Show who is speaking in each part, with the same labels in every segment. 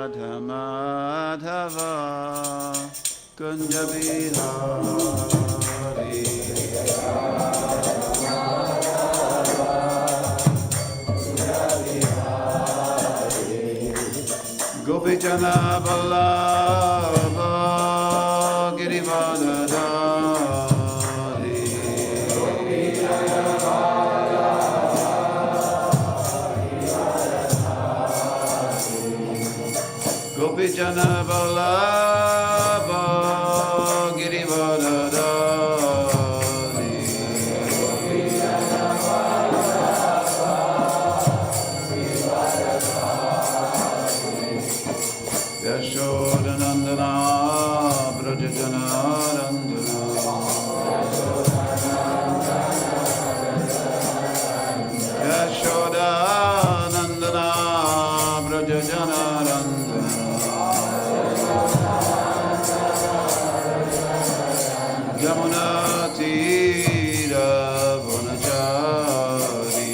Speaker 1: Radha Madhava Kunja Bihari Gopijana Vallabha Girivardhari Gopijana Vallabha Girivardhari Yashodanandana Brajajana Randana Yashodanandana Brajajana Randana Yamuna Tira Vanachari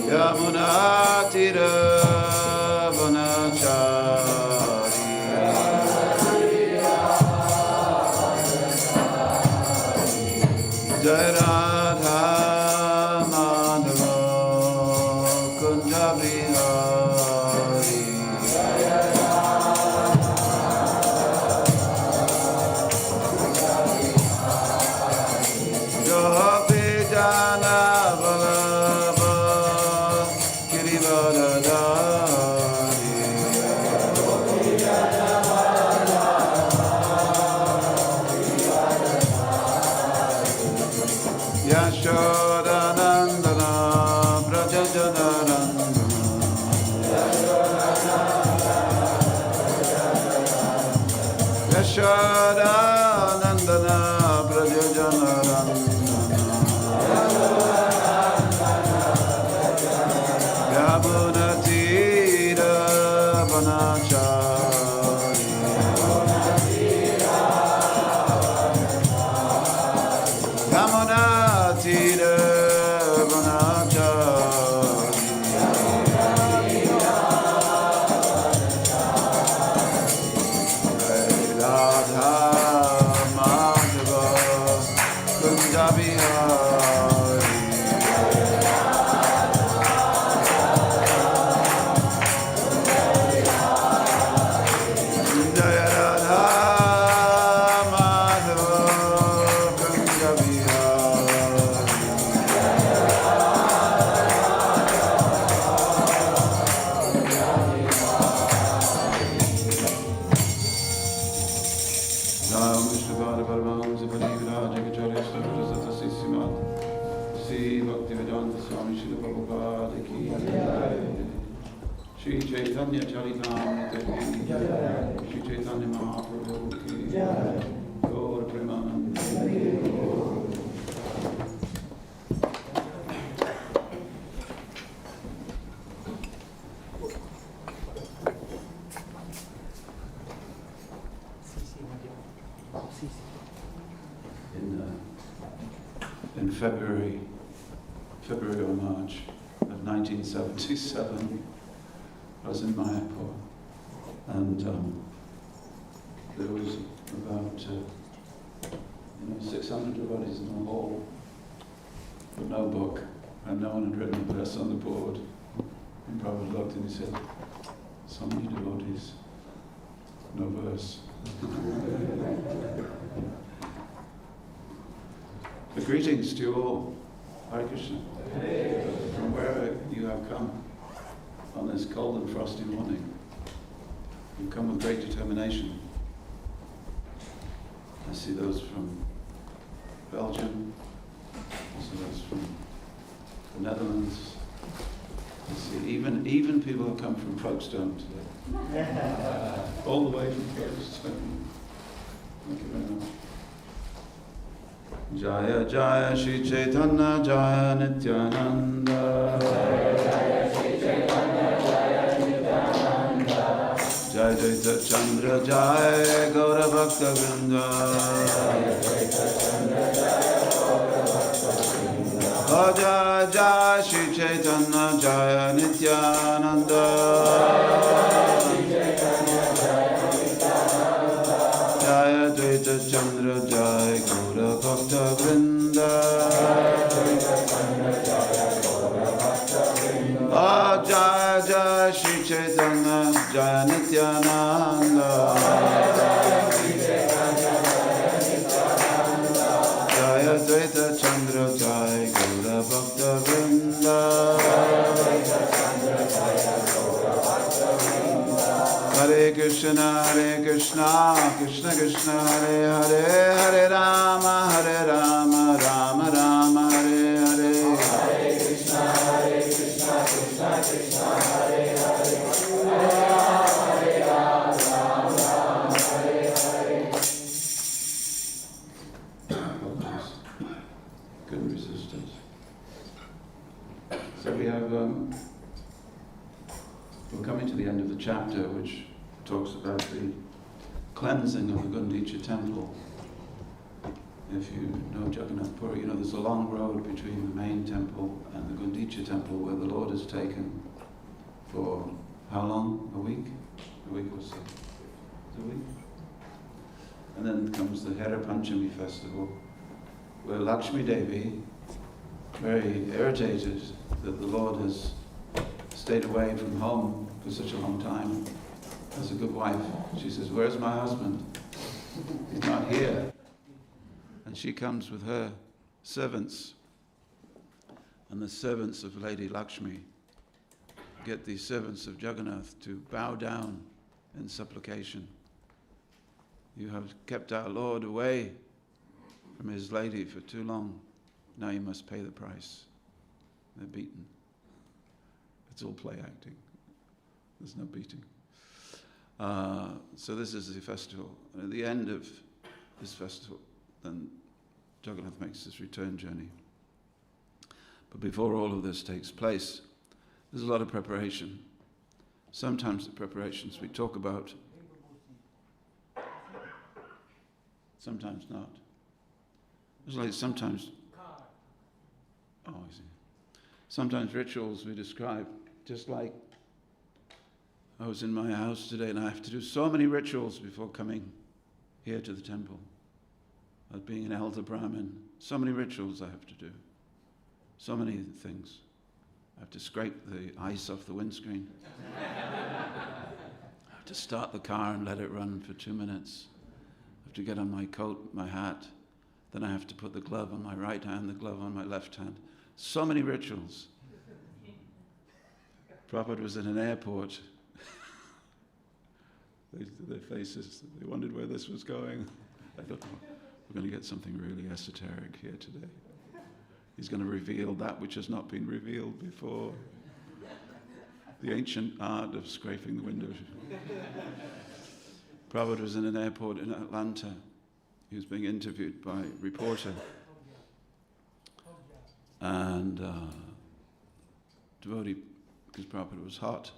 Speaker 1: Yamuna Tira Vanachari Jai Radha Madhava Kunja Bihari Gopijana Vallabha Girivardhari Yashodanandana Brajajana Randana Yashodanandana Brajajana Randana Yamuna Tira Vanachari Yamuna Tira Vanachari Radha Madhava Kunja Bihari Jaya Radha Madhava Kunja Bihari Nam Vishnupada Paramahamsa Pariviraja Acharya Sarvasata Sisimat Sri Bhaktivedanta Swami Srila Prabhupada Ki Shri Chaitanya Charitamrita Ki Shri Chaitanya Mahaprabhu Ki Gaur Premananda In February or March of 1977, I was in Mayapur, and there was about 600 devotees in the hall, but no book, and no one had written a verse on the board. And Prabhupada looked and he said, "So many devotees, no verse." The greetings to you all. Hare Krishna. From wherever you have come on this cold and frosty morning, you've come with great determination. I see those from Belgium, I see those from the Netherlands. I see even people who come from Folkestone today. All the way from Folkestone. Thank you very much. Jaya Jaya Shri Chaitanya Jaya Nityananda Jaya Jaita Chandra Jaya Gaura Bhakta Vrinda Jaya Jaya Shri Chaitanya Jaya Nityananda. Jaya Dvaita Chandra Jaya Gaura Bhakta Vrinda. Jaya Jaya Shri Chaitanya Jaya Nityananda. Jaya Dvaita Chandra Jaya Gaura Bhakta Vrinda. Hare Krishna, Krishna Krishna, Hare Hare, Hare Rama, Rama Rama, Hare Hare. Hare Krishna, Krishna Krishna, Hare Hare, Hare Rama, Rama Hare Hare. Good resistance. So we have, we're coming to the end of the chapter, which talks about the cleansing of the Gundicha temple. If you know Jagannath Puri, you know there's a long road between the main temple and the Gundicha temple where the Lord is taken for how long? A week? A week or so. A week? And then comes the Hera Panchami festival, where Lakshmi Devi, very irritated that the Lord has stayed away from home for such a long time, as a good wife, she says, "Where's my husband? He's not here." And she comes with her servants, and the servants of Lady Lakshmi get the servants of Jagannath to bow down in supplication. "You have kept our Lord away from his lady for too long. Now you must pay the price." They're beaten. It's all play acting. There's no beating. So this is the festival. And at the end of this festival, then Jagannath makes his return journey. But before all of this takes place, there's a lot of preparation. Sometimes the preparations we talk about, sometimes not. It's like sometimes, I see. Sometimes rituals we describe, just like I was in my house today and I have to do so many rituals before coming here to the temple. As being an elder Brahmin, so many rituals I have to do. So many things. I have to scrape the ice off the windscreen. I have to start the car and let it run for 2 minutes. I have to get on my coat, my hat. Then I have to put the glove on my right hand, the glove on my left hand. So many rituals. Prabhupada was in an airport. Their faces, they wondered where this was going. I thought, oh, we're going to get something really esoteric here today. He's going to reveal that which has not been revealed before. The ancient art of scraping the windows. Prabhupada was in an airport in Atlanta. He was being interviewed by a reporter. And devotee, because Prabhupada was hot,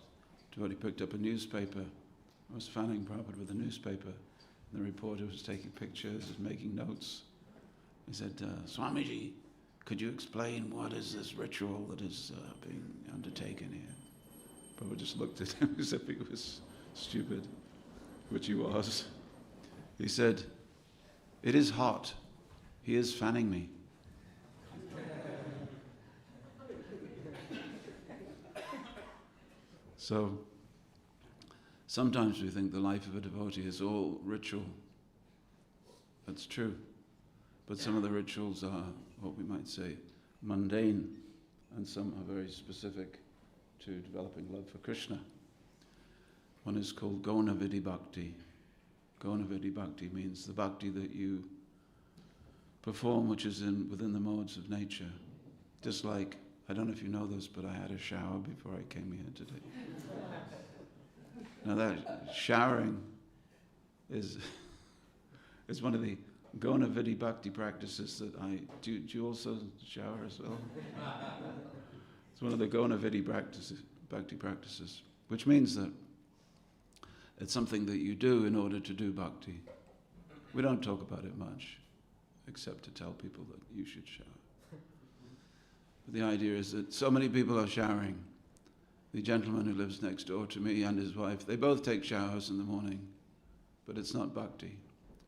Speaker 1: devotee picked up a newspaper. I was fanning Prabhupada with a newspaper. And the reporter was taking pictures and making notes. He said, "Swamiji, could you explain what is this ritual that is being undertaken here?" Prabhupada just looked at him as if he was stupid, which he was. He said, "It is hot. He is fanning me." So, sometimes we think the life of a devotee is all ritual. That's true. But some of the rituals are what we might say mundane, and some are very specific to developing love for Krishna. One is called Gona Vidhi Bhakti. Gona Vidhi Bhakti means the bhakti that you perform, which is within the modes of nature. Just like, I don't know if you know this, but I had a shower before I came here today. Now that showering is one of the Gona Vidhi Bhakti practices that I do. Do you also shower as well? It's one of the Gona Vidhi Bhakti practices, which means that it's something that you do in order to do bhakti. We don't talk about it much, except to tell people that you should shower. But the idea is that so many people are showering. The gentleman who lives next door to me and his wife, they both take showers in the morning, but it's not bhakti,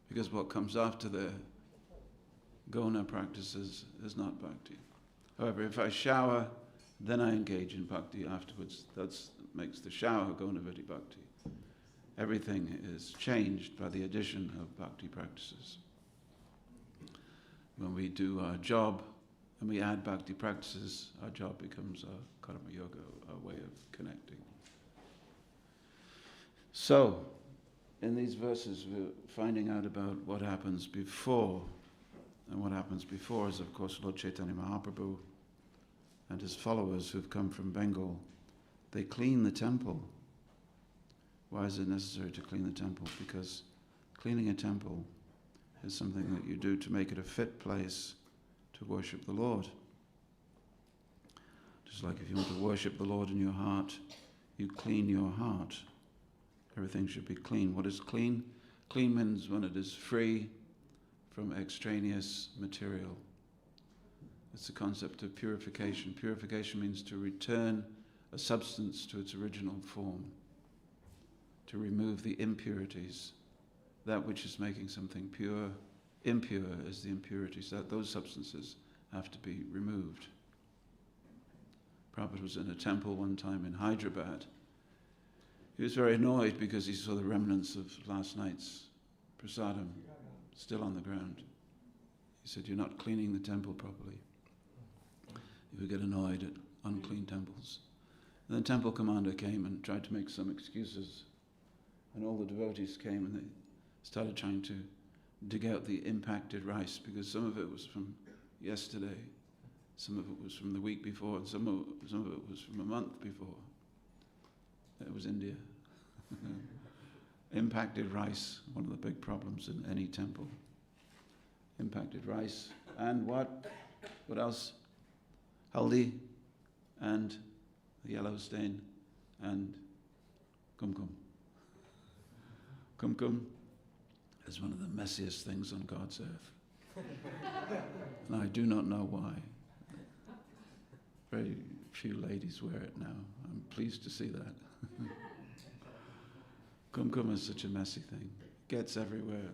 Speaker 1: because what comes after their gona practices is not bhakti. However, if I shower, then I engage in bhakti afterwards. That makes the shower gonavati bhakti. Everything is changed by the addition of bhakti practices. When we do our job and we add bhakti practices, our job becomes our karma yoga, our way of connecting. So, in these verses we're finding out about what happens before. And what happens before is, of course, Lord Chaitanya Mahaprabhu and his followers who've come from Bengal. They clean the temple. Why is it necessary to clean the temple? Because cleaning a temple is something that you do to make it a fit place to worship the Lord. Just like if you want to worship the Lord in your heart, you clean your heart. Everything should be clean. What is clean? Clean means when it is free from extraneous material. It's the concept of purification. Purification means to return a substance to its original form, to remove the impurities. That which is making something pure, impure is the impurities. Those substances have to be removed. Prabhupada was in a temple one time in Hyderabad. He was very annoyed because he saw the remnants of last night's prasadam still on the ground. He said, "You're not cleaning the temple properly." He would get annoyed at unclean temples. And the temple commander came and tried to make some excuses. And all the devotees came and they started trying to dig out the impacted rice, because some of it was from yesterday, some of it was from the week before, and some of it was from a month before. It was India. Impacted rice, one of the big problems in any temple. Impacted rice. And what? What else? Haldi and the yellow stain and kumkum. Kumkum is one of the messiest things on God's earth. And I do not know why. Very few ladies wear it now. I'm pleased to see that. Kumkum is such a messy thing. It gets everywhere.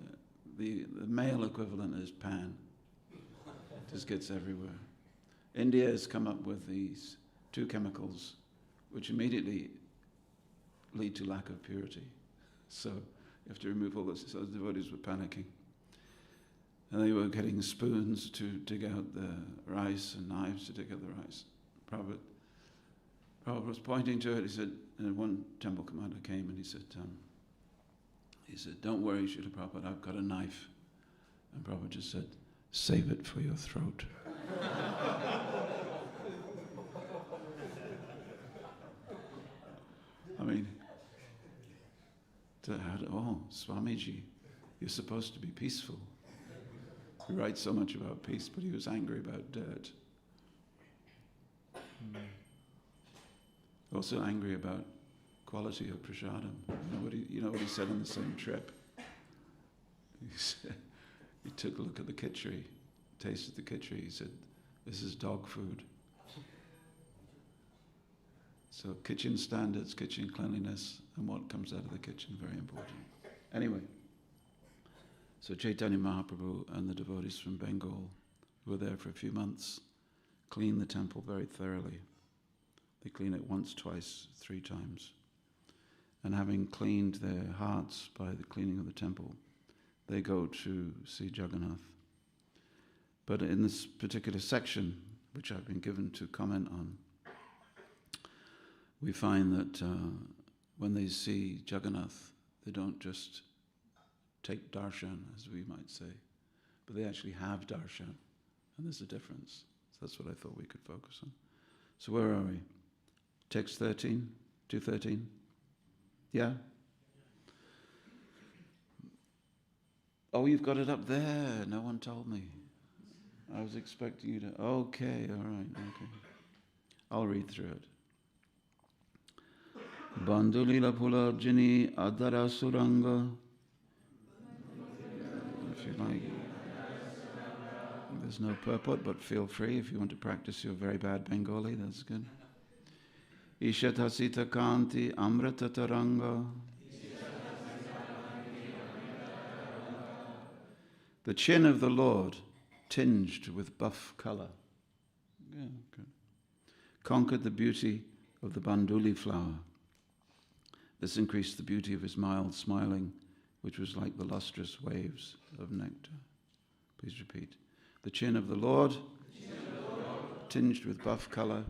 Speaker 1: The male equivalent is pan. It just gets everywhere. India has come up with these two chemicals which immediately lead to lack of purity. So you have to remove all this. So the devotees were panicking. And they were getting spoons to dig out the rice and knives to dig out the rice. Prabhupada was pointing to it. He said, and one temple commander came and he said, "Don't worry, Srila Prabhupada, I've got a knife." And Prabhupada just said, "Save it for your throat." I mean, Swamiji, you're supposed to be peaceful. He writes so much about peace, but he was angry about dirt. Also angry about quality of prasadam. You know what he said on the same trip? He took a look at the khichdi, tasted the khichdi. He said, "This is dog food." So kitchen standards, kitchen cleanliness, and what comes out of the kitchen, very important. Anyway, so Chaitanya Mahaprabhu and the devotees from Bengal, who were there for a few months, clean the temple very thoroughly. They clean it once, twice, 3 times. And having cleaned their hearts by the cleaning of the temple, they go to see Jagannath. But in this particular section, which I've been given to comment on, we find that when they see Jagannath, they don't just take darshan, as we might say, but they actually have darshan, and there's a difference. So that's what I thought we could focus on. So where are we? Text 13, 213? Yeah? Oh, you've got it up there. No one told me. I was expecting you to... Okay, all right, okay. I'll read through it. Bandulila Pularjini Adara Suranga. If you like. There's no purport, but feel free if you want to practice your very bad Bengali, that's good. Ishatasita kanti amrata taranga. The chin of the Lord, tinged with buff colour. Yeah, good. Conquered the beauty of the banduli flower. This increased the beauty of his mild smiling, which was like the lustrous waves of nectar. Please repeat. The chin of the Lord, tinged with buff colour,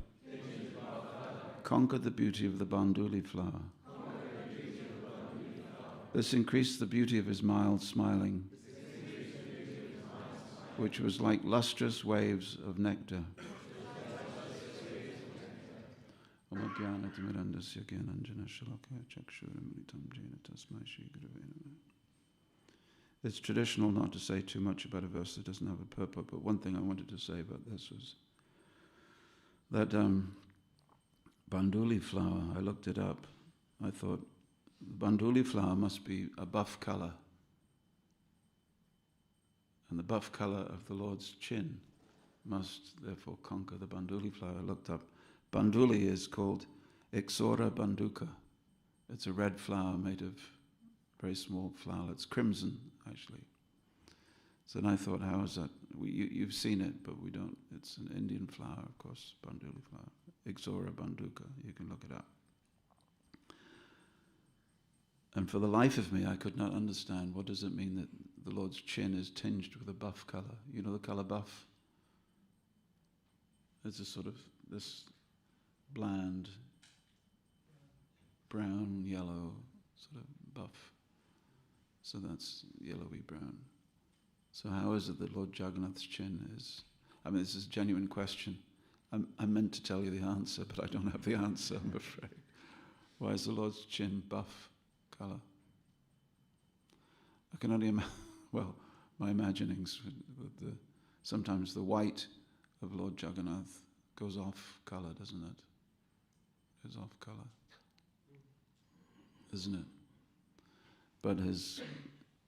Speaker 1: conquered the beauty of the banduli flower. This increased the beauty of his mild smiling, which was like lustrous waves of nectar. It's traditional not to say too much about a verse that doesn't have a purport, but one thing I wanted to say about this was that banduli flower, I looked it up. I thought, banduli flower must be a buff colour. And the buff colour of the Lord's chin must therefore conquer the banduli flower. I looked up. Banduli is called Ixora banduka. It's a red flower made of very small flower. It's crimson, actually. So then I thought, how is that? You've seen it, but we don't. It's an Indian flower, of course, banduli flower. Ixora banduka. You can look it up. And for the life of me, I could not understand what does it mean that the Lord's chin is tinged with a buff colour. You know the colour buff? It's a sort of this bland, brown, yellow, sort of buff. So that's yellowy brown. So how is it that Lord Jagannath's chin is? I mean, this is a genuine question. I meant to tell you the answer, but I don't have the answer, I'm afraid. Why is the Lord's chin buff colour? I can only imagine, well, my imaginings, sometimes the white of Lord Jagannath goes off colour, doesn't it? Goes off colour, isn't it? But his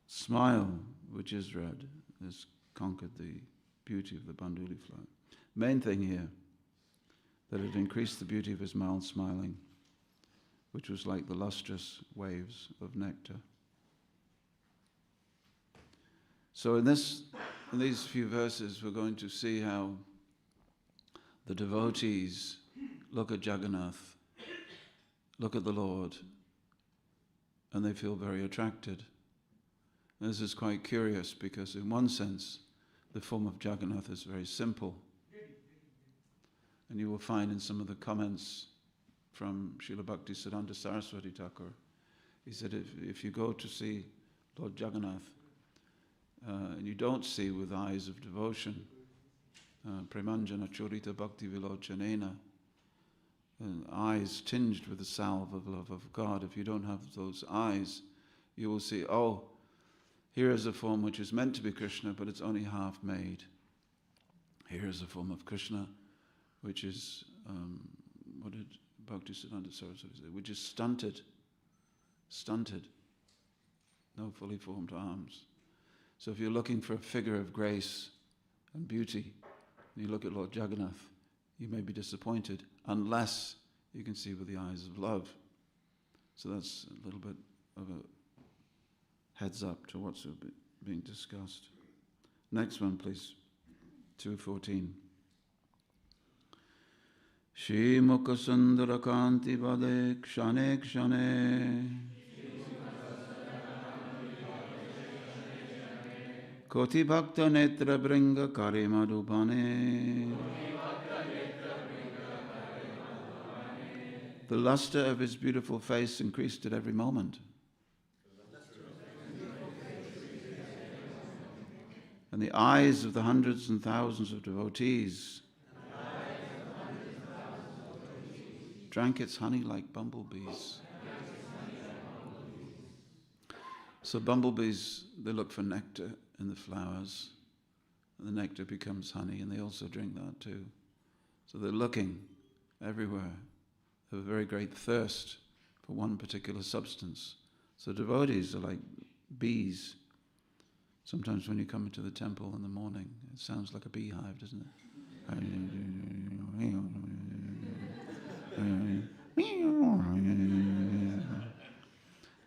Speaker 1: smile, which is red, has conquered the beauty of the banduli flower. Main thing here, that it increased the beauty of his mild smiling, which was like the lustrous waves of nectar. So in these few verses, we're going to see how the devotees look at Jagannath, look at the Lord, and they feel very attracted. And this is quite curious because in one sense, the form of Jagannath is very simple. And you will find in some of the comments from Srila Bhaktivedanta Saraswati Thakur, he said if you go to see Lord Jagannath and you don't see with eyes of devotion, premanjana chorita bhakti vilochanena, eyes tinged with the salve of love of God, if you don't have those eyes, you will see, oh, here is a form which is meant to be Krishna, but it's only half made. Here is a form of Krishna which is, what did Bhaktivedanta Saraswati say? Which is stunted, no fully formed arms. So if you're looking for a figure of grace and beauty, and you look at Lord Jagannath, you may be disappointed unless you can see with the eyes of love. So that's a little bit of a heads up to what's being discussed. Next one, please. 2:14. Shri Mukha Sundara Kanti Vade Kshane Kshane Koti Bhakta Netra Bringa Kare Madhubane. The luster of his beautiful face increased at every moment. And the eyes of the hundreds and thousands of devotees drank its honey like bumblebees. So bumblebees, they look for nectar in the flowers, and the nectar becomes honey, and they also drink that too. So they're looking everywhere. They have a very great thirst for one particular substance. So devotees are like bees Sometimes when you come into the temple in the morning, it sounds like a beehive, doesn't it?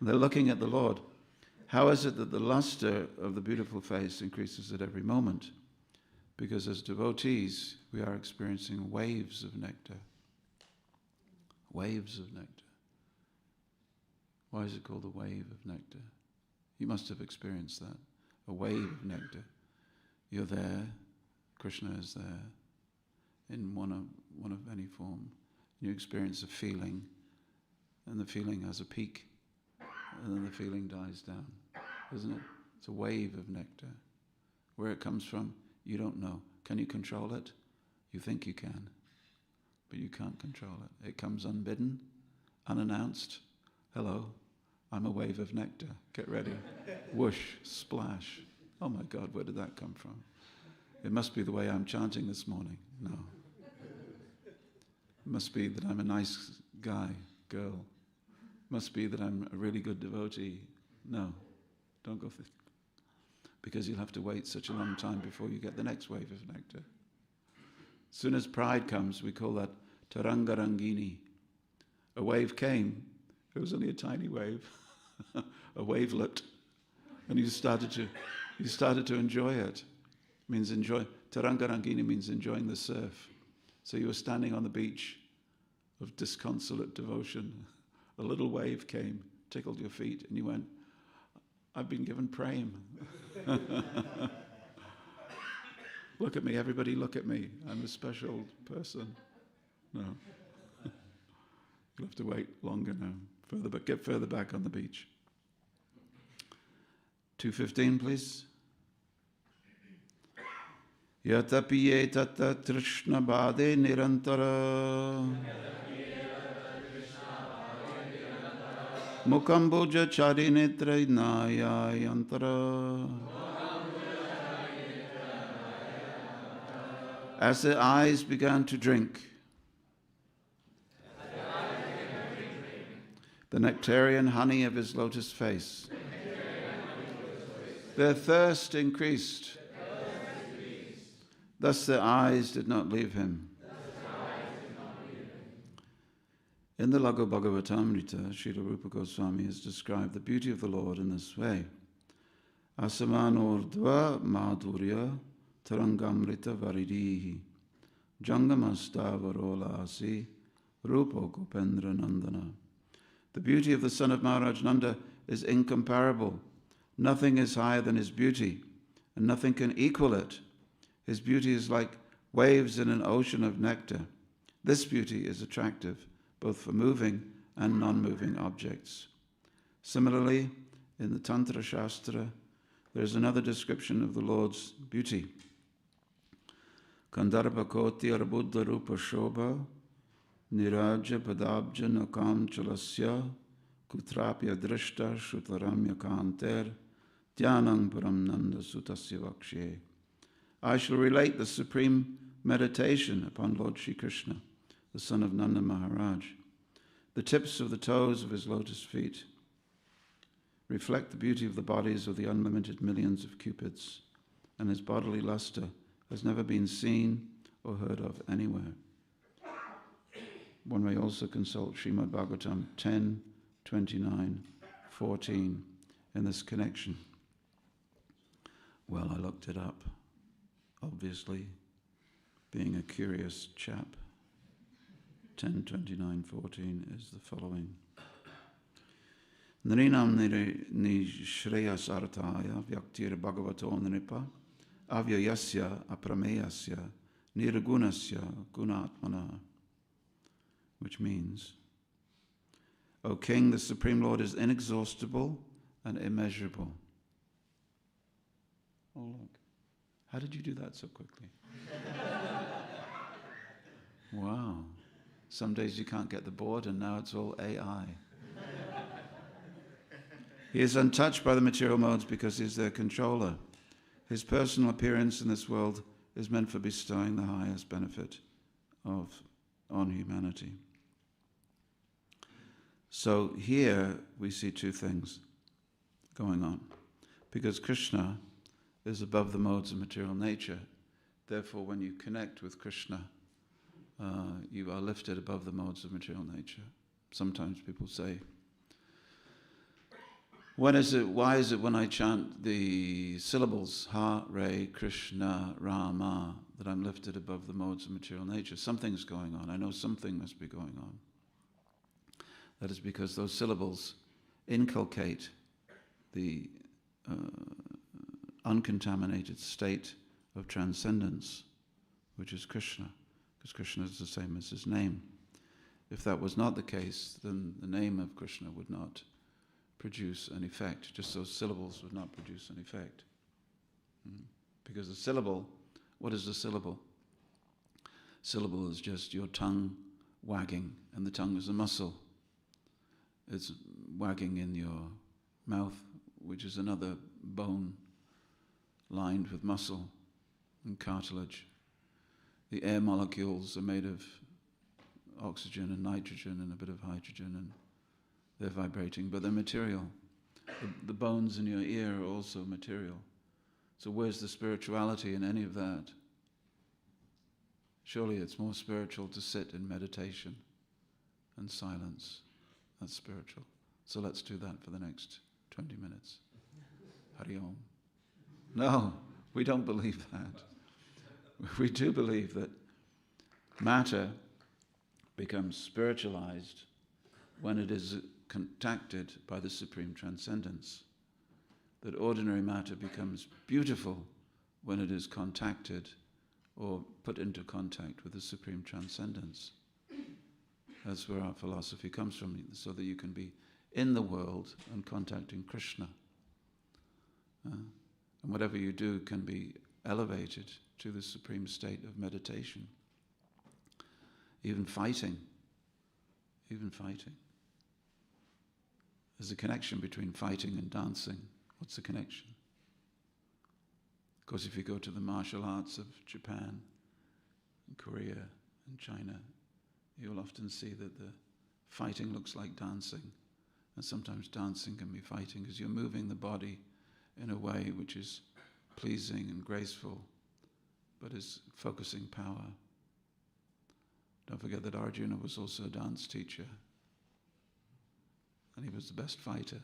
Speaker 1: They're looking at the Lord. How is it that the luster of the beautiful face increases at every moment? Because as devotees, we are experiencing waves of nectar. Waves of nectar. Why is it called a wave of nectar? You must have experienced that. A wave of nectar. You're there, Krishna is there, in one of any form. You experience a feeling, and the feeling has a peak, and then the feeling dies down, isn't it? It's a wave of nectar. Where it comes from, you don't know. Can you control it? You think you can, but you can't control it. It comes unbidden, unannounced. Hello, I'm a wave of nectar. Get ready. Whoosh, splash. Oh my God, where did that come from? It must be the way I'm chanting this morning. No. It must be that I'm a nice guy, girl. It must be that I'm a really good devotee. No, don't go for it. Because you'll have to wait such a long time before you get the next wave of nectar. As soon as pride comes, we call that tarangarangini. A wave came. It was only a tiny wave, a wavelet, and you started to enjoy it. It means enjoy. Tarangarangini means enjoying the surf. So you were standing on the beach of disconsolate devotion. A little wave came, tickled your feet, and you went, I've been given prem. Look at me, everybody look at me. I'm a special person. No. You'll have to wait longer now. Get further back on the beach. 2:15, please. Yatapiye tata trishna bhade nirantara Mukambuja charinetra naya yantara. As the eyes began to drink, the nectarian honey of his lotus face, their thirst increased. Thus their eyes did not leave him. In the Laghu Bhagavatamrita, Srila Rupa Goswami has described the beauty of the Lord in this way. Asamanordva madhurya tarangamrita varidihi jangamastavarola rupo gopendra nandana. The beauty of the son of Maharaj Nanda is incomparable. Nothing is higher than his beauty, and nothing can equal it. His beauty is like waves in an ocean of nectar. This beauty is attractive, both for moving and non-moving objects. Similarly, in the Tantra Shastra, there is another description of the Lord's beauty. Kandharpa koti arbuddha rupa shobha niraja padabja nakam chalasya kutrapya drishta shutaramya kanter dhyanam param nanda sutasya vakshe. I shall relate the supreme meditation upon Lord Shri Krishna, the son of Nanda Maharaj. The tips of the toes of his lotus feet reflect the beauty of the bodies of the unlimited millions of cupids, and his bodily luster has never been seen or heard of anywhere. One may also consult Srimad Bhagavatam 10, 29, 14 in this connection. Well, I looked it up. Obviously, being a curious chap, 10, 29, 14 is the following. Nrinam ni shreyas artaya vyaktir bhagavato nripa avyayasya aprameyasya niragunasya gunatmana. Which means, O King, the Supreme Lord is inexhaustible and immeasurable. Oh, look. How did you do that so quickly? Wow. Some days you can't get the board, and now it's all AI. He is untouched by the material modes because he is their controller. His personal appearance in this world is meant for bestowing the highest benefit on humanity. So here we see two things going on. Because Krishna is above the modes of material nature. Therefore, when you connect with Krishna, you are lifted above the modes of material nature. Sometimes people say, why is it when I chant the syllables Hare Krishna Rama that I'm lifted above the modes of material nature? Something's going on. I know something must be going on. That is because those syllables inculcate the uncontaminated state of transcendence, which is Krishna, because Krishna is the same as his name. If that was not the case, then the name of Krishna would not produce an effect. Just those syllables would not produce an effect. Because the syllable, what is the syllable? Syllable is just your tongue wagging, and the tongue is a muscle. It's wagging in your mouth, which is another bone lined with muscle and cartilage. The air molecules are made of oxygen and nitrogen and a bit of hydrogen, and they're vibrating, but they're material. The bones in your ear are also material. So where's the spirituality in any of that? Surely it's more spiritual to sit in meditation and silence. That's spiritual. So let's do that for the next 20 minutes. Hari Om. No, we don't believe that. We do believe that matter becomes spiritualized when it is contacted by the supreme transcendence. That ordinary matter becomes beautiful when it is contacted or put into contact with the supreme transcendence. That's where our philosophy comes from, so that you can be in the world and contacting Krishna. And whatever you do can be elevated to the supreme state of meditation. Even fighting. There's a connection between fighting and dancing. What's the connection? Of course, if you go to the martial arts of Japan, and Korea, and China, you'll often see that the fighting looks like dancing. And sometimes dancing can be fighting, because you're moving the body in a way which is pleasing and graceful, but is focusing power. Don't forget that Arjuna was also a dance teacher. And he was the best fighter,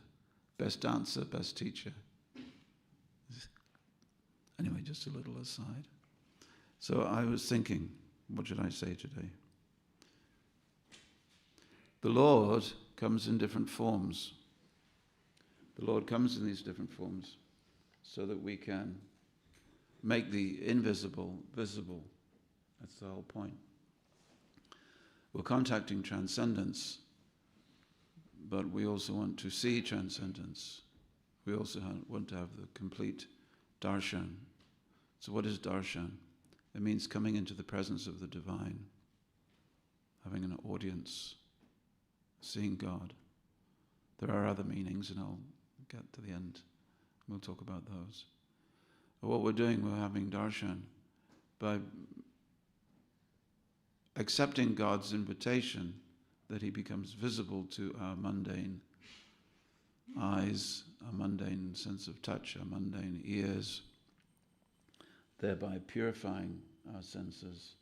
Speaker 1: best dancer, best teacher. Anyway, just a little aside. So I was thinking, what should I say today? The Lord comes in different forms. The Lord comes in these different forms so that we can make the invisible visible. That's the whole point. We're contacting transcendence, but we also want to see transcendence. We also want to have the complete darshan. So what is darshan? It means coming into the presence of the divine, having an audience, seeing God. There are other meanings, and I'll get to the end. We'll talk about those. But what we're doing, we're having darshan by accepting God's invitation that he becomes visible to our mundane eyes, our mundane sense of touch, our mundane ears, thereby purifying our senses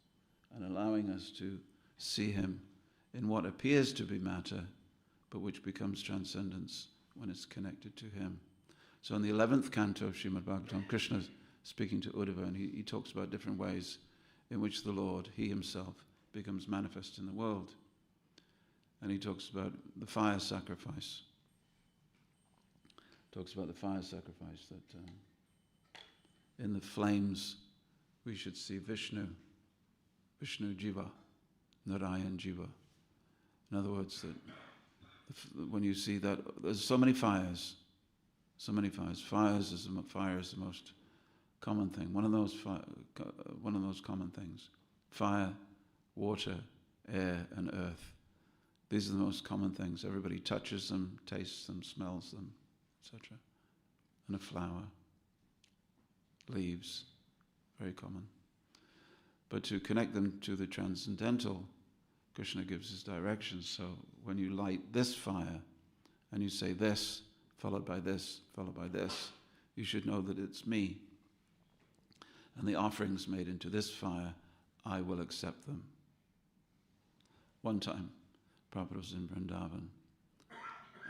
Speaker 1: and allowing us to see him in what appears to be matter, but which becomes transcendence when it's connected to him. So in the 11th canto of Srimad Bhagavatam, Krishna is speaking to Uddhava, and he talks about different ways in which the Lord, he himself, becomes manifest in the world. And he talks about the fire sacrifice. Talks about the fire sacrifice, that in the flames we should see Vishnu Jiva, Narayan Jiva. In other words, that when you see that, there's so many fires. Fire is the most common thing. One of those common things. Fire, water, air, and earth. These are the most common things. Everybody touches them, tastes them, smells them, etc. And a flower, leaves, very common. But to connect them to the transcendental, Krishna gives his directions. So when you light this fire, and you say this, followed by this, followed by this, you should know that it's me. and the offerings made into this fire, I will accept them. One time, Prabhupada was in Vrindavan,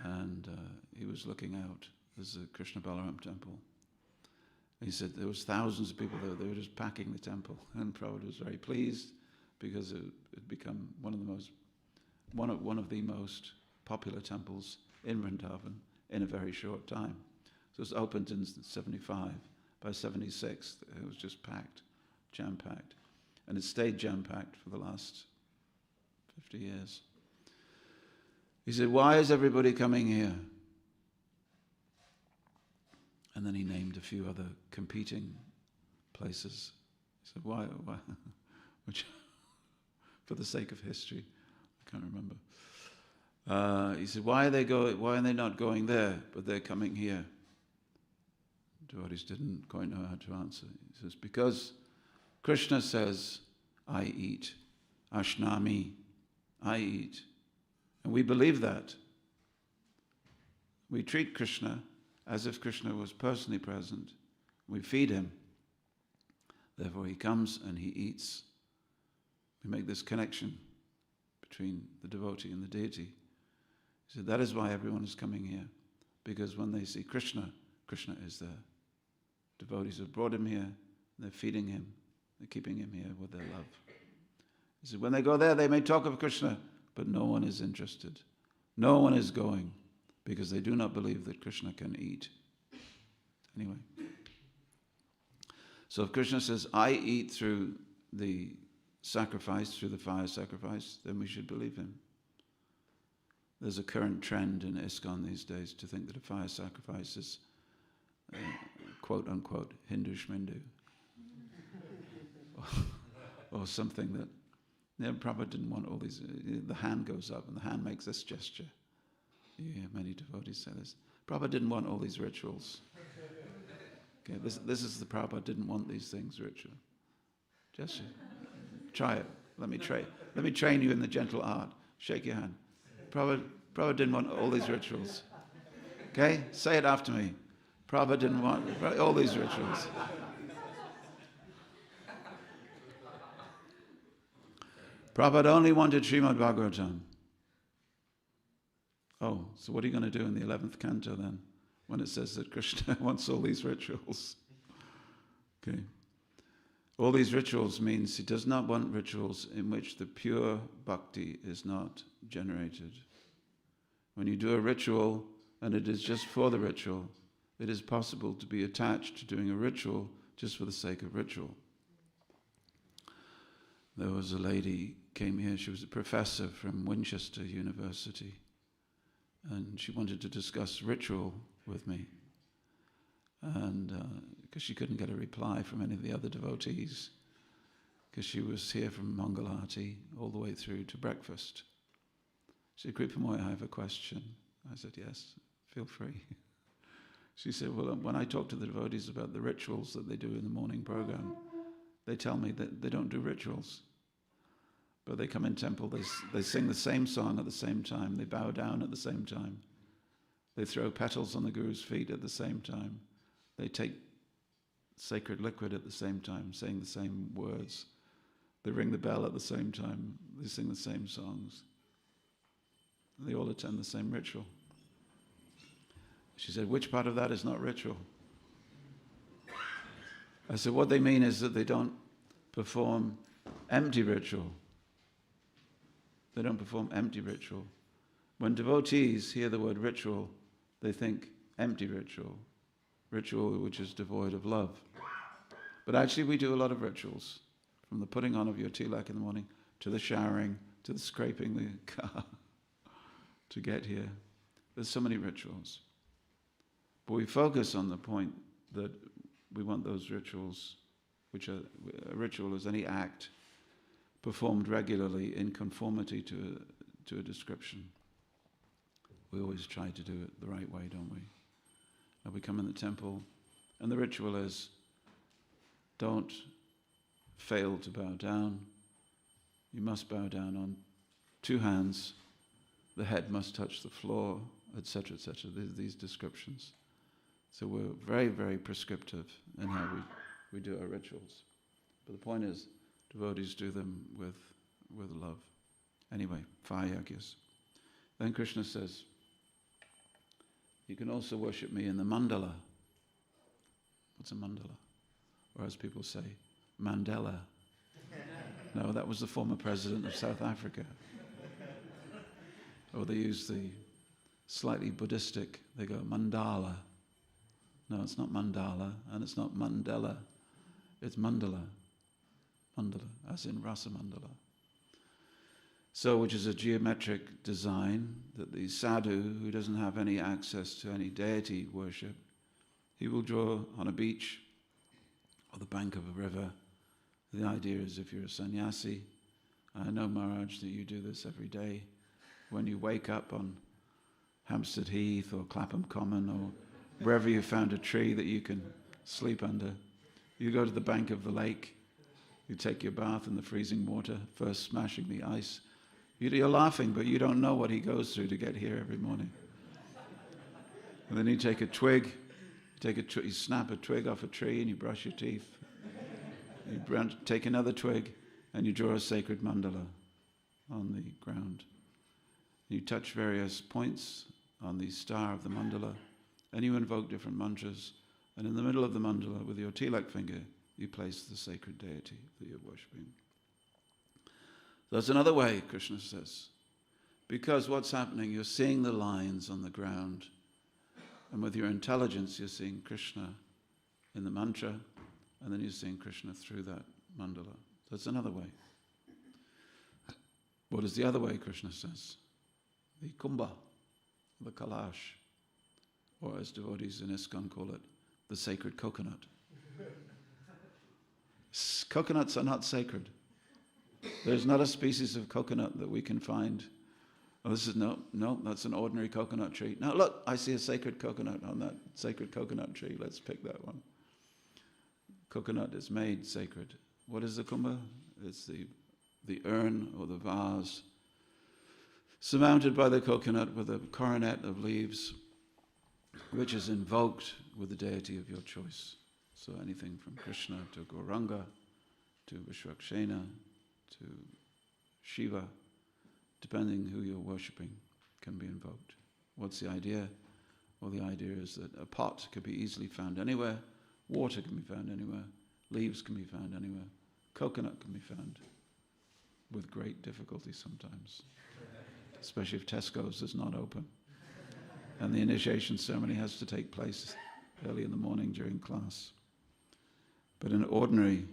Speaker 1: and he was looking out. There's a Krishna Balaram temple. He said there was thousands of people there. They were just packing the temple, and Prabhupada was very pleased because it had become one of the most popular temples in Vrindavan in a very short time. So it was opened in 75. By 76, it was just packed, jam-packed, and it stayed jam-packed for the last 50 years. He said, "Why is everybody coming here?" And then he named a few other competing places. He said, why? Which, for the sake of history, I can't remember. He said, why are they not going there, but they're coming here? Devotees didn't quite know how to answer. He says, because Krishna says, I eat. Ashnami, I eat. And we believe that. We treat Krishna as if Krishna was personally present. We feed him. Therefore he comes and he eats. We make this connection between the devotee and the deity. He said, that is why everyone is coming here. Because when they see Krishna, Krishna is there. Devotees have brought him here, they're feeding him, they're keeping him here with their love. He said, when they go there, they may talk of Krishna, but no one is interested. No one is going, because they do not believe that Krishna can eat. Anyway. So if Krishna says, I eat through the sacrifice, through the fire sacrifice, then we should believe him. There's a current trend in ISKCON these days to think that a fire sacrifice is quote-unquote Hindu Shmindu. or something that... Prabhupada didn't want all these... The hand goes up and the hand makes this gesture. You hear many devotees say this. Prabhupada didn't want all these rituals. Okay, this is the Prabhupada didn't want these things ritual. Just try it. Let me train you in the gentle art. Shake your hand. Prabhupada didn't want all these rituals. Okay? Say it after me. Prabhupada didn't want all these rituals. Prabhupada only wanted Srimad Bhagavatam. Oh, so what are you going to do in the 11th canto then, when it says that Krishna wants all these rituals? Okay. All these rituals means he does not want rituals in which the pure bhakti is not generated. When you do a ritual and it is just for the ritual, it is possible to be attached to doing a ritual just for the sake of ritual. There was a lady came here, she was a professor from Winchester University, and she wanted to discuss ritual with me. And because she couldn't get a reply from any of the other devotees, because she was here from Mangalarti all the way through to breakfast. She said, Kripamoy, I have a question. I said, yes, feel free. She said, well, when I talk to the devotees about the rituals that they do in the morning program, they tell me that they don't do rituals. But they come in temple, they sing the same song at the same time, they bow down at the same time, they throw petals on the Guru's feet at the same time, they take sacred liquid at the same time, saying the same words, they ring the bell at the same time, they sing the same songs. They all attend the same ritual. She said, which part of that is not ritual? I said, what they mean is that they don't perform empty ritual. They don't perform empty ritual. When devotees hear the word ritual, they think empty ritual. Ritual which is devoid of love. But actually we do a lot of rituals. From the putting on of your tilak in the morning, to the showering, to the scraping the car, to get here. There's so many rituals. But we focus on the point that we want those rituals, which are a ritual is any act performed regularly in conformity to a description. We always try to do it the right way, don't we? And we come in the temple, and the ritual is, don't fail to bow down. You must bow down on two hands. The head must touch the floor, etc., etc. These descriptions. So we're very, very prescriptive in how we we do our rituals. But the point is, devotees do them with love. Anyway, fire yagyas. Then Krishna says, you can also worship me in the mandala. What's a mandala? Or as people say, Mandela. No, that was the former president of South Africa. Or they use the slightly Buddhistic, they go mandala. No, it's not mandala, and it's not Mandela. It's mandala. Mandala, as in Rasa Mandala. So, which is a geometric design that the sadhu, who doesn't have any access to any deity worship, he will draw on a beach or the bank of a river. The idea is if you're a sannyasi, I know, Maharaj, that you do this every day. When you wake up on Hampstead Heath or Clapham Common or wherever you found a tree that you can sleep under, you go to the bank of the lake, you take your bath in the freezing water, first smashing the ice. You're laughing, but you don't know what he goes through to get here every morning. And then you take a twig, you snap a twig off a tree and you brush your teeth. You take another twig and you draw a sacred mandala on the ground. You touch various points on the star of the mandala and you invoke different mantras. And in the middle of the mandala, with your tilak finger, you place the sacred deity that you're worshipping. That's another way, Krishna says. Because what's happening, you're seeing the lines on the ground, and with your intelligence, you're seeing Krishna in the mantra, and then you're seeing Krishna through that mandala. That's another way. What is the other way, Krishna says? The kumbha, the kalash, or as devotees in ISKCON call it, the sacred coconut. Coconuts are not sacred. There's not a species of coconut that we can find. Oh, this is no, that's an ordinary coconut tree. Now look, I see a sacred coconut on that sacred coconut tree. Let's pick that one. Coconut is made sacred. What is the kumbha? It's the urn or the vase surmounted by the coconut with a coronet of leaves, which is invoked with the deity of your choice. So anything from Krishna to Gauranga to Vishwakshena to Shiva, depending who you're worshipping, can be invoked. What's the idea? Well, the idea is that a pot can be easily found anywhere, water can be found anywhere, leaves can be found anywhere, coconut can be found with great difficulty sometimes, especially if Tesco's is not open. And the initiation ceremony has to take place early in the morning during class. But in ordinary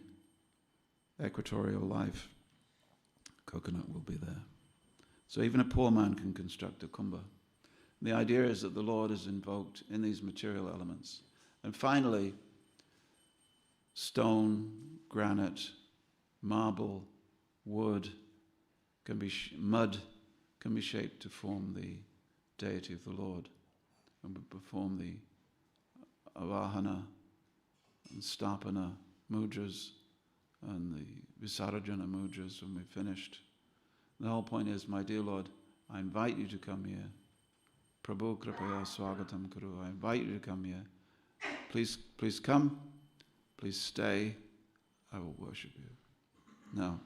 Speaker 1: equatorial life, coconut will be there. So even a poor man can construct a kumbha. The idea is that the Lord is invoked in these material elements. And finally, stone, granite, marble, wood, mud can be shaped to form the deity of the Lord. And we perform the avahana and stapana mudras and the visarjana mudras when we've finished. The whole point is, my dear Lord, I invite you to come here. Prabhu kripaya swagatam kuru. I invite you to come here. Please come. Please stay. I will worship you. Now,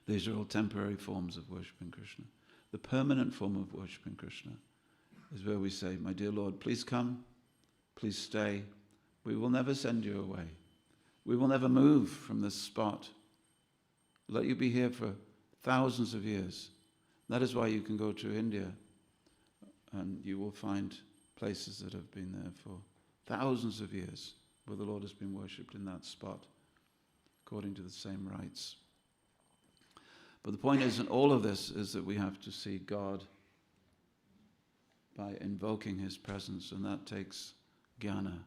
Speaker 1: these are all temporary forms of worshipping Krishna. The permanent form of worshipping Krishna is where we say, my dear Lord, please come. Please stay. We will never send you away. We will never move from this spot. Let you be here for thousands of years. That is why you can go to India and you will find places that have been there for thousands of years where the Lord has been worshipped in that spot according to the same rites. But the point is, in all of this, is that we have to see God by invoking His presence, and that takes jnana,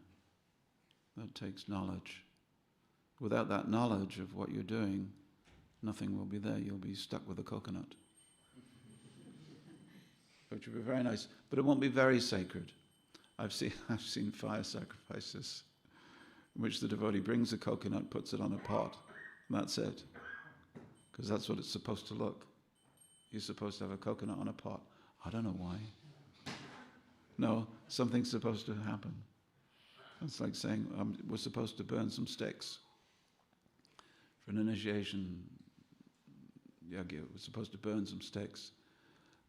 Speaker 1: that takes knowledge. Without that knowledge of what you're doing, nothing will be there. You'll be stuck with a coconut. Which would be very nice, but it won't be very sacred. I've seen fire sacrifices in which the devotee brings a coconut, puts it on a pot, and that's it. Because that's what it's supposed to look. You're supposed to have a coconut on a pot. I don't know why. No, something's supposed to happen. It's like saying we're supposed to burn some sticks for an initiation yagya. We're supposed to burn some sticks.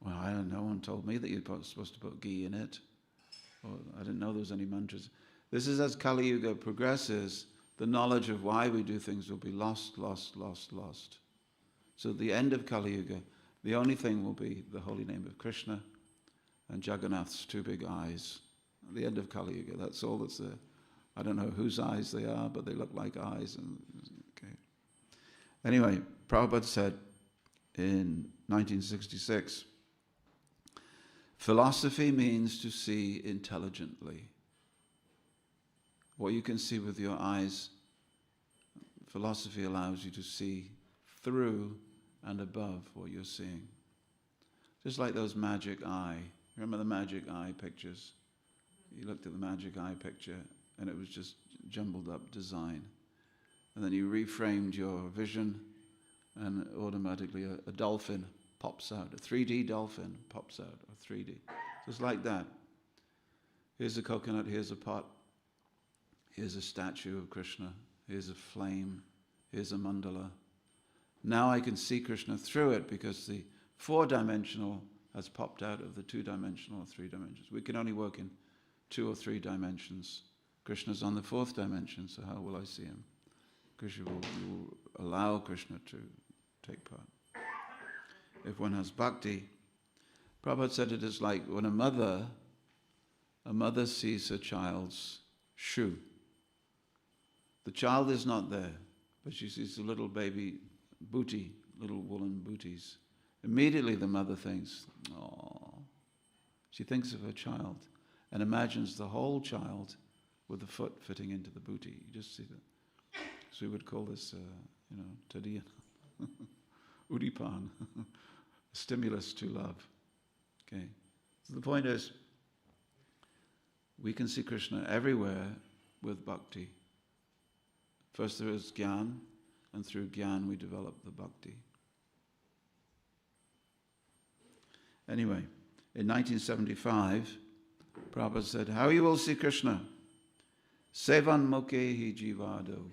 Speaker 1: Well, I don't know. No one told me that you're supposed to put ghee in it. Or I didn't know there was any mantras. This is as Kali Yuga progresses, the knowledge of why we do things will be lost. So at the end of Kali Yuga, the only thing will be the holy name of Krishna and Jagannath's two big eyes. At the end of Kali Yuga, that's all that's there. I don't know whose eyes they are, but they look like eyes. Okay. Anyway, Prabhupada said in 1966, philosophy means to see intelligently. What you can see with your eyes, philosophy allows you to see through and above what you're seeing. Just like those magic eye. Remember the magic eye pictures? You looked at the magic eye picture and it was just jumbled up design. And then you reframed your vision and automatically a dolphin pops out. A 3D dolphin pops out, or 3D. Just like that. Here's a coconut, here's a pot. Here's a statue of Krishna. Here's a flame. Here's a mandala. Now I can see Krishna through it because the 4-dimensional has popped out of the 2-dimensional or 3 dimensions. We can only work in 2 or 3 dimensions. Krishna's on the 4th dimension, so how will I see him? Krishna will allow Krishna to take part. If one has bhakti, Prabhupada said it is like when a mother sees her child's shoe. The child is not there, but she sees the little baby booty, little woolen booties. Immediately the mother thinks, oh. She thinks of her child and imagines the whole child with the foot fitting into the booty. You just see that. So we would call this, tadiyan, udipan, stimulus to love. Okay. So the point is, we can see Krishna everywhere with bhakti. First there is Gyan, and through Gyan we develop the bhakti. Anyway, in 1975, Prabhupada said, how you will see Krishna? Sevan mukhehi jivado.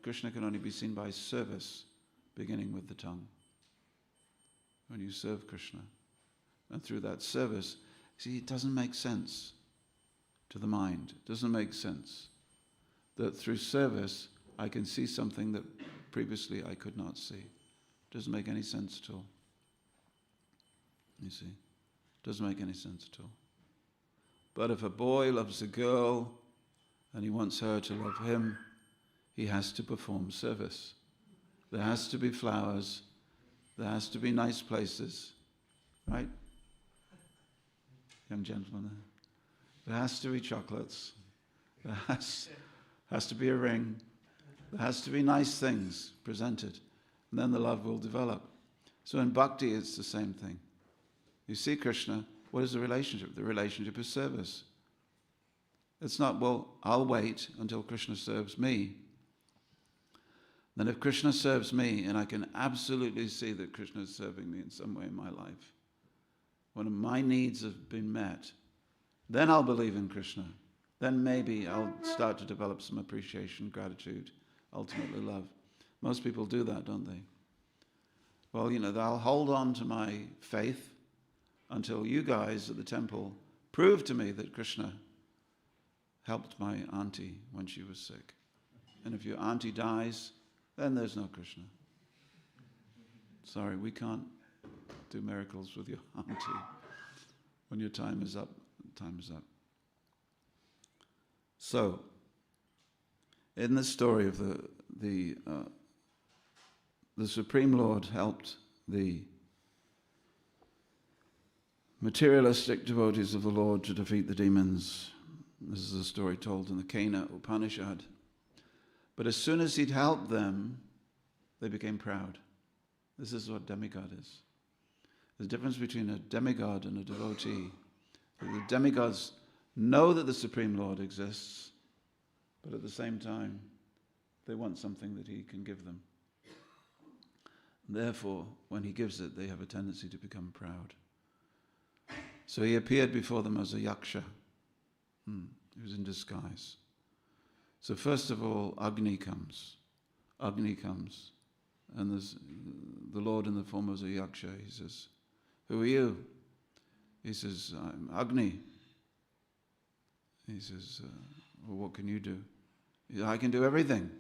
Speaker 1: Krishna can only be seen by service, beginning with the tongue. When you serve Krishna. And through that service, see, it doesn't make sense to the mind. It doesn't make sense that through service I can see something that previously I could not see. It doesn't make any sense at all. You see? It doesn't make any sense at all. But if a boy loves a girl and he wants her to love him, he has to perform service. There has to be flowers. There has to be nice places. Right? Young gentleman. There has to be chocolates. There has to be a ring. There has to be nice things presented. And then the love will develop. So in bhakti it's the same thing. You see Krishna, what is the relationship? The relationship is service. It's not, well, I'll wait until Krishna serves me. Then if Krishna serves me, and I can absolutely see that Krishna is serving me in some way in my life, when my needs have been met, then I'll believe in Krishna. Then maybe I'll start to develop some appreciation, gratitude, ultimately love. Most people do that, don't they? Well, I'll hold on to my faith until you guys at the temple prove to me that Krishna helped my auntie when she was sick. And if your auntie dies, then there's no Krishna. Sorry, we can't do miracles with your auntie. When your time is up, time is up. So, in the story of the Supreme Lord helped the materialistic devotees of the Lord to defeat the demons. This is a story told in the Kena Upanishad. But as soon as he'd helped them, they became proud. This is what demigod is. There's a difference between a demigod and a devotee. The demigods know that the Supreme Lord exists, but at the same time, they want something that he can give them. Therefore, when he gives it, they have a tendency to become proud. So he appeared before them as a yaksha. He was in disguise. So first of all, Agni comes. Agni comes. And there's the Lord in the form of a yaksha. He says, "Who are you?" He says, "I'm Agni." He says, "Well, what can you do?" He said, "I can do everything.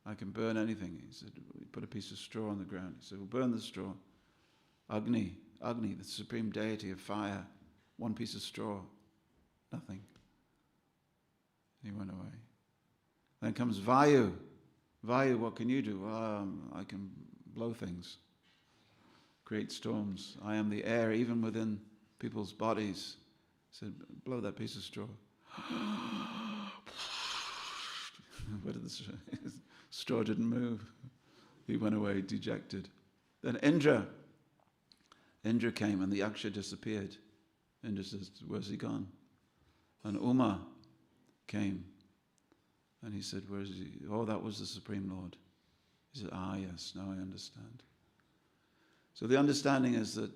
Speaker 1: I can burn anything." He said, he put a piece of straw on the ground. He said, "Well, burn the straw." Agni, Agni, the supreme deity of fire, one piece of straw, nothing. He went away. Then comes Vayu. Vayu, what can you do? I can blow things, create storms. I am the air, even within people's bodies. He said, "Blow that piece of straw." But the straw didn't move. He went away dejected. Then Indra came and the yaksha disappeared. Indra says, "Where's he gone?" And Uma came and he said, "Where is he?" "Oh, that was the Supreme Lord." He said, "Ah, yes, now I understand." So the understanding is that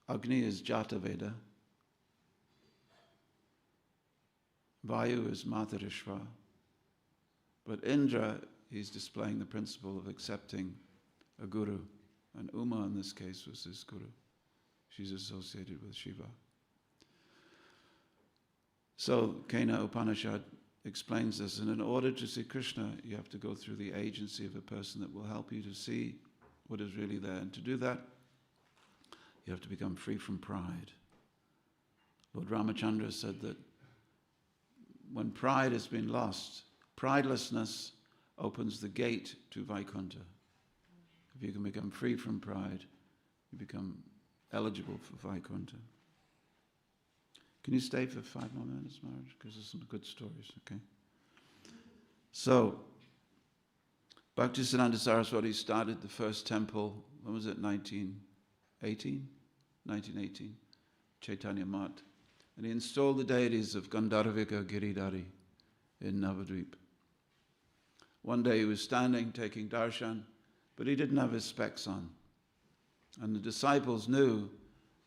Speaker 1: Agni is Jata Veda, Vayu is Matarishva, but Indra, he's displaying the principle of accepting a guru, and Uma in this case was his guru. She's associated with Shiva. So Kena Upanishad explains this, and in order to see Krishna, you have to go through the agency of a person that will help you to see what is really there. And to do that, you have to become free from pride. Lord Ramachandra said that when pride has been lost, pridelessness opens the gate to Vaikuntha. If you can become free from pride, you become eligible for Vaikuntha. Can you stay for 5 more minutes, Maharaj? Because there's some good stories, okay? So, Bhaktisiddhanta Saraswati started the first temple, when was it, 1918? 1918, Chaitanya Mat. And he installed the deities of Gandharvika Giridhari in Navadvip. One day he was standing taking darshan, but he didn't have his specs on. And the disciples knew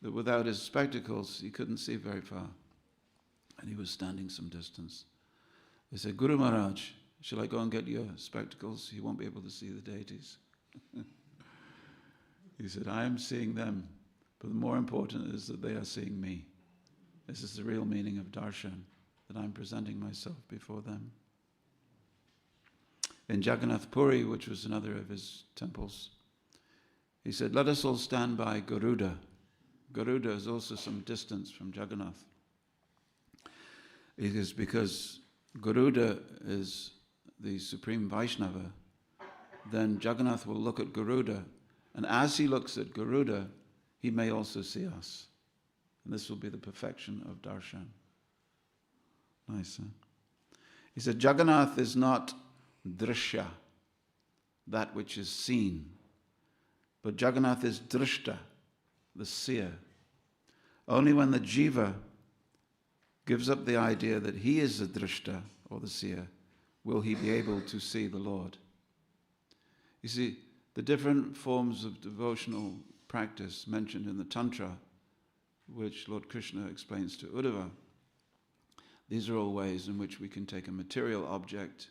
Speaker 1: that without his spectacles he couldn't see very far. And he was standing some distance. They said, "Guru Maharaj, shall I go and get your spectacles? You won't be able to see the deities." He said, "I am seeing them, but the more important is that they are seeing me. This is the real meaning of darshan, that I'm presenting myself before them." In Jagannath Puri, which was another of his temples, he said, "Let us all stand by Garuda." Garuda is also some distance from Jagannath. It is because Garuda is the supreme Vaishnava, then Jagannath will look at Garuda, and as he looks at Garuda, he may also see us. And this will be the perfection of darshan. Nice, huh? He said, Jagannath is not drishya, that which is seen, but Jagannath is drishta, the seer. Only when the jiva gives up the idea that he is the drishta, or the seer, will he be able to see the Lord. You see, the different forms of devotional practice mentioned in the Tantra, which Lord Krishna explains to Uddhava, these are all ways in which we can take a material object,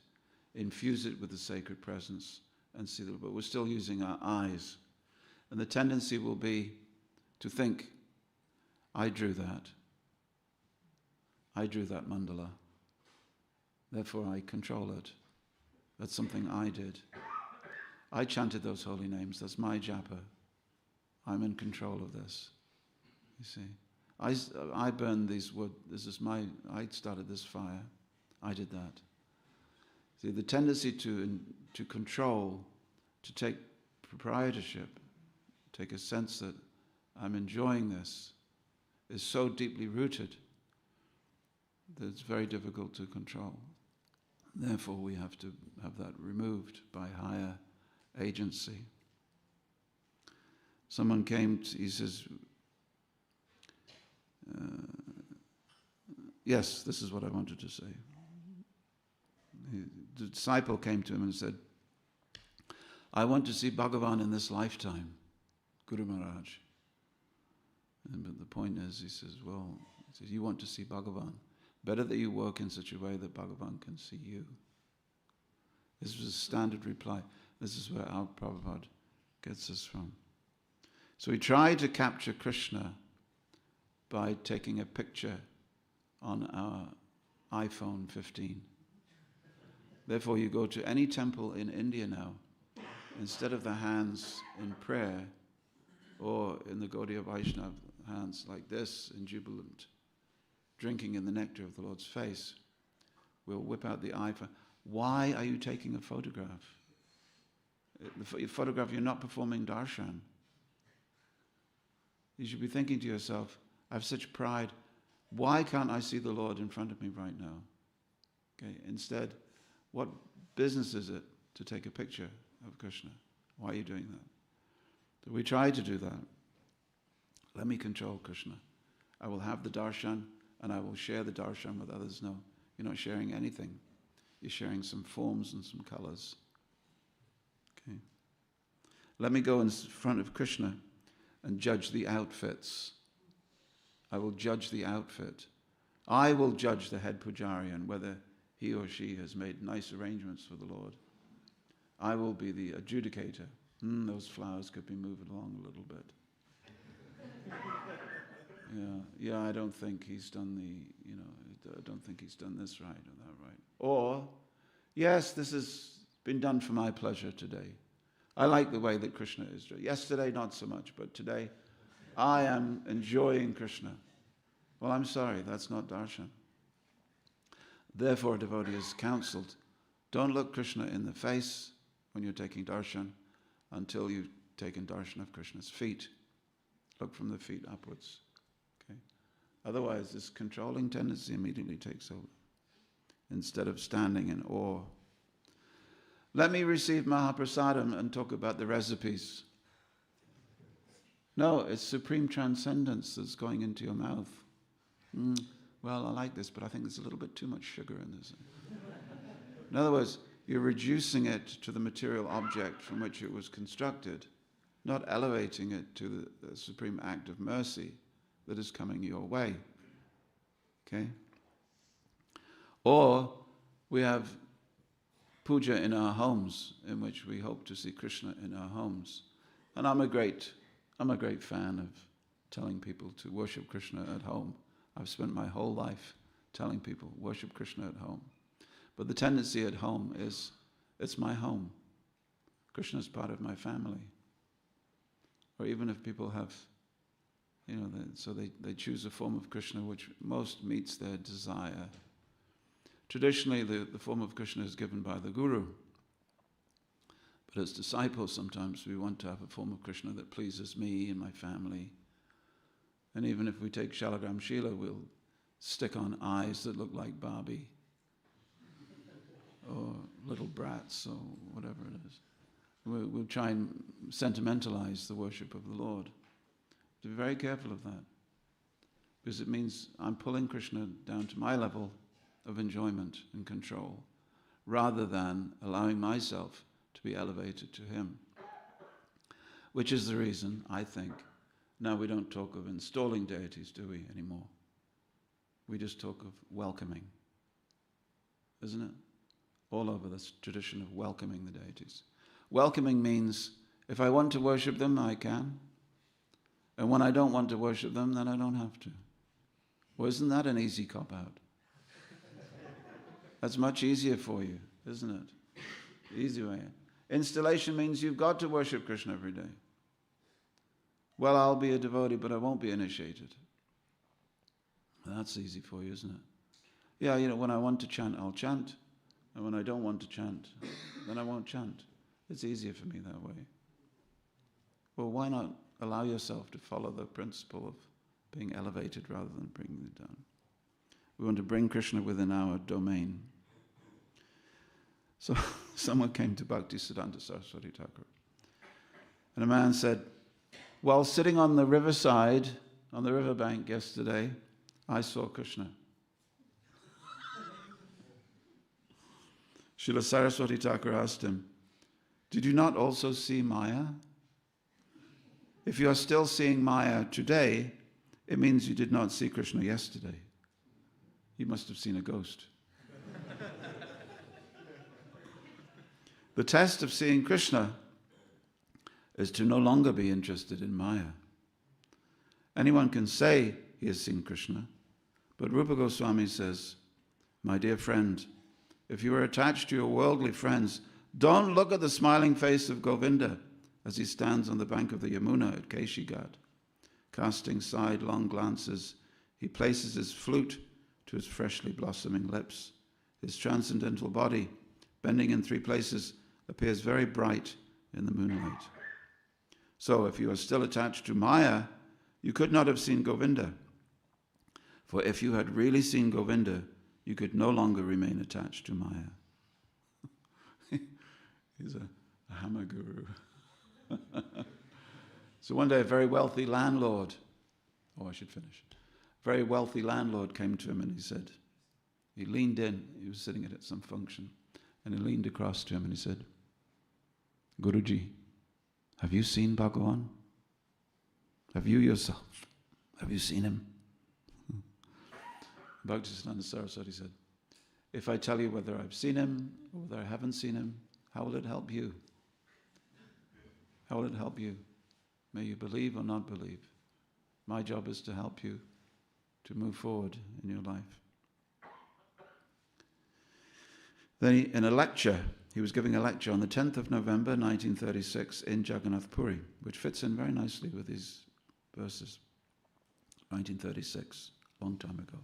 Speaker 1: infuse it with the sacred presence, and see the Lord. But we're still using our eyes. And the tendency will be to think, I drew that mandala, therefore I control it. That's something I did. I chanted those holy names, that's my japa. I'm in control of this. You see, I burned these wood, I started this fire, I did that. See, the tendency to control, to take proprietorship, take a sense that I'm enjoying this, is so deeply rooted that it's very difficult to control. Therefore, we have to have that removed by higher agency. Someone came, he says, yes, this is what I wanted to say. The disciple came to him and said, I want to see Bhagavan in this lifetime, Guru Maharaj. But the point is, he says, well, He says, you want to see Bhagavan. Better that you work in such a way that Bhagavan can see you. This was a standard reply. This is where our Prabhupada gets us from. So we try to capture Krishna by taking a picture on our iPhone 15. Therefore, you go to any temple in India now, instead of the hands in prayer, or in the Gaudiya Vaishnava hands like this, in jubilant, drinking in the nectar of the Lord's face, we'll whip out the iPhone. Why are you taking a photograph? The photograph, you're not performing darshan. You should be thinking to yourself, I have such pride. Why can't I see the Lord in front of me right now? Okay. Instead, what business is it to take a picture of Krishna? Why are you doing that? So we try to do that. Let me control Krishna. I will have the darshan and I will share the darshan with others. No, you're not sharing anything. You're sharing some forms and some colors. Okay. Let me go in front of Krishna and judge the outfits. I will judge the outfit. I will judge the head pujari and whether he or she has made nice arrangements for the Lord. I will be the adjudicator. Those flowers could be moved along a little bit. Yeah, I don't think he's done I don't think he's done this right or that right. Or, yes, this has been done for my pleasure today. I like the way that Krishna is. Yesterday, not so much, but today, I am enjoying Krishna. Well, I'm sorry, that's not darshan. Therefore, a devotee is counseled, don't look Krishna in the face when you're taking darshan until you've taken darshan of Krishna's feet. Look from the feet upwards. Okay? Otherwise, this controlling tendency immediately takes over, instead of standing in awe. Let me receive Mahaprasadam and talk about the recipes. No, it's supreme transcendence that's going into your mouth. Well, I like this, but I think there's a little bit too much sugar in this. In other words, you're reducing it to the material object from which it was constructed, not elevating it to the supreme act of mercy that is coming your way. Okay? Or we have puja in our homes, in which we hope to see Krishna in our homes. And I'm a great fan of telling people to worship Krishna at home. I've spent my whole life telling people, worship Krishna at home. But the tendency at home is, it's my home. Krishna is part of my family. Or even if people have, so they choose a form of Krishna which most meets their desire. Traditionally, the form of Krishna is given by the Guru. But as disciples, sometimes we want to have a form of Krishna that pleases me and my family. And even if we take Shalagram Shila, we'll stick on eyes that look like Barbie, or little brats, or whatever it is. We'll try and sentimentalize the worship of the Lord. To be very careful of that, because it means I'm pulling Krishna down to my level of enjoyment and control, rather than allowing myself to be elevated to him. Which is the reason, I think, now we don't talk of installing deities, do we, anymore? We just talk of welcoming. Isn't it? All over this tradition of welcoming the deities. Welcoming means, if I want to worship them, I can. And when I don't want to worship them, then I don't have to. Well, isn't that an easy cop-out? That's much easier for you, isn't it? Easy way. Installation means you've got to worship Krishna every day. Well, I'll be a devotee, but I won't be initiated. That's easy for you, isn't it? Yeah, when I want to chant, I'll chant. And when I don't want to chant, then I won't chant. It's easier for me that way. Well, why not allow yourself to follow the principle of being elevated rather than bringing it down? We want to bring Krishna within our domain. So someone came to Bhaktivedanta Saraswati Thakur. And a man said, while sitting on the riverside, on the riverbank yesterday, I saw Krishna. Srila Saraswati Thakur asked him, did you not also see Maya? If you are still seeing Maya today, it means you did not see Krishna yesterday. You must have seen a ghost. The test of seeing Krishna is to no longer be interested in Maya. Anyone can say he has seen Krishna, but Rupa Goswami says, my dear friend, if you are attached to your worldly friends, don't look at the smiling face of Govinda as he stands on the bank of the Yamuna at Keshighat. Casting sidelong glances, he places his flute to his freshly blossoming lips. His transcendental body, bending in 3 places, appears very bright in the moonlight. So, if you are still attached to Maya, you could not have seen Govinda. For if you had really seen Govinda, you could no longer remain attached to Maya. He's a Hamma guru. So one day a very wealthy landlord, very wealthy landlord came to him and he said, he leaned in, he was sitting at some function, and he leaned across to him and he said, Guruji, have you seen Bhagavan? Have you yourself? Have you seen him? Bhaktisiddhanta Saraswati said, if I tell you whether I've seen him or whether I haven't seen him, how will it help you? How will it help you? May you believe or not believe. My job is to help you to move forward in your life. Then in a lecture, he was giving a lecture on the 10th of November 1936 in Jagannath Puri, which fits in very nicely with these verses. 1936, a long time ago.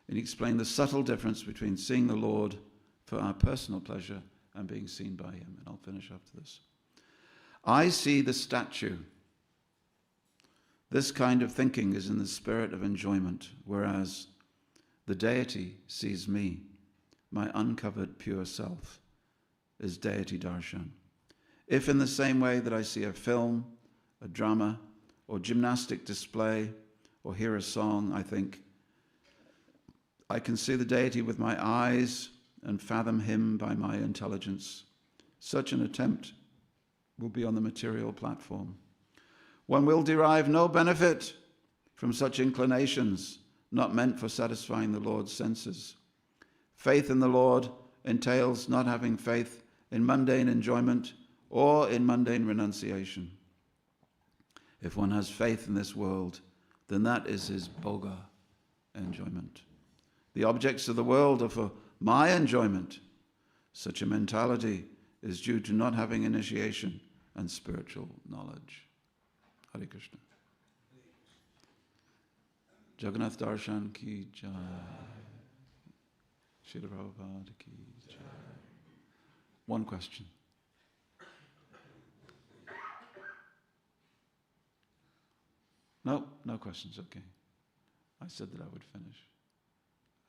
Speaker 1: And he explained the subtle difference between seeing the Lord for our personal pleasure and being seen by him. And I'll finish after this. I see the statue. This kind of thinking is in the spirit of enjoyment, whereas the deity sees me, my uncovered pure self, is deity darshan. If in the same way that I see a film, a drama, or gymnastic display, or hear a song, I think, I can see the deity with my eyes and fathom him by my intelligence. Such an attempt will be on the material platform. One will derive no benefit from such inclinations, not meant for satisfying the Lord's senses. Faith in the Lord entails not having faith in mundane enjoyment or in mundane renunciation. If one has faith in this world, then that is his bhoga, enjoyment. The objects of the world are for my enjoyment. Such a mentality is due to not having initiation and spiritual knowledge. Hare Krishna. Jagannath Darshan ki jai. Srila Prabhupada ki jai. One question. No questions, okay. I said that I would finish.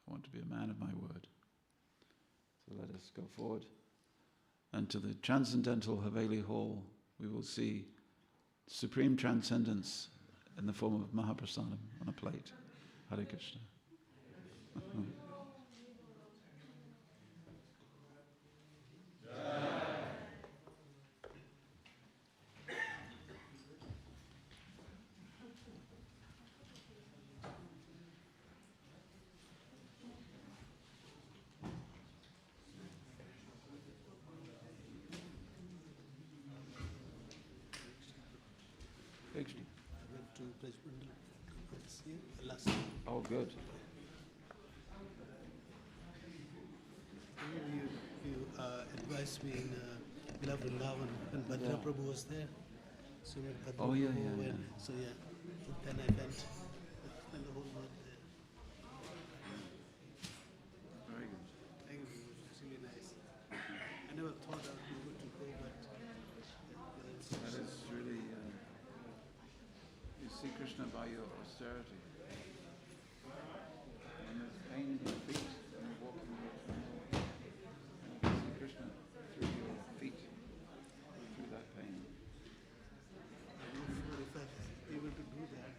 Speaker 1: I want to be a man of my word. So let us go forward. And to the transcendental Haveli Hall, we will see supreme transcendence in the form of Mahaprasadam on a plate. Hare Krishna. Oh, good.
Speaker 2: You advised me in Beloved Vrindavan when Bhadra Prabhu was there. So when Bhadra Prabhu went, so then I went the whole month there.
Speaker 1: Very good.
Speaker 2: Thank you. It was really nice. I never thought I would be able to go, but
Speaker 1: That is really, you see Krishna by your austerity. When there's pain in your feet, when you're walking in your temple, and you see Krishna through your feet, through that pain.
Speaker 2: I'm not sure if I was able to do that.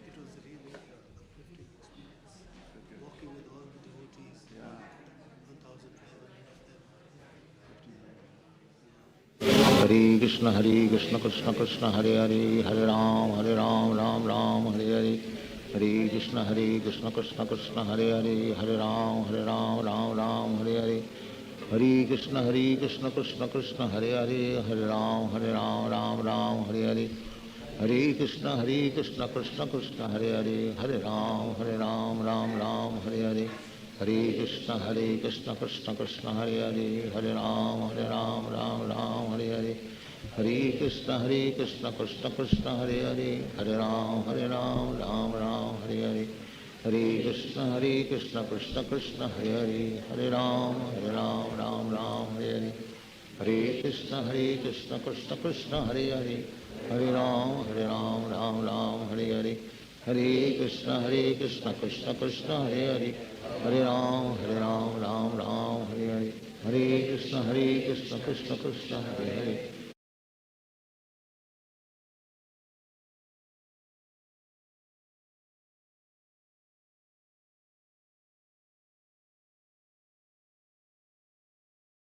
Speaker 2: It was really a uplifting experience. Walking with all the devotees, 1,500 of them.
Speaker 3: Hare Krishna Krishna Krishna Hare Hare Hare Ram Ram Ram Hare Hare Hare Krishna Krishna Krishna Hare Hare Hare Ram Ram Hare Hare Hare Krishna Krishna Krishna Hare Hare Hare Ram Ram Hare Hare Hare Krishna Krishna Krishna Hare Hare Hare Ram Ram Hare Hare Hare Krishna Krishna Krishna Hare Hare Hare Ram Ram Hare Hare Hare Krishna Krishna Krishna Hare Hare Hare Ram Ram Hare Hare Hare Krishna Krishna Krishna Hare Hare Hare Ram Ram Hare Hare Hare Krishna Krishna Krishna Hare Hare Hare Ram Ram Hare Hare Hare Krishna Krishna Krishna Hare Hare Hare Ram Ram Hare Hare Hare Krishna Krishna Krishna Hare Hare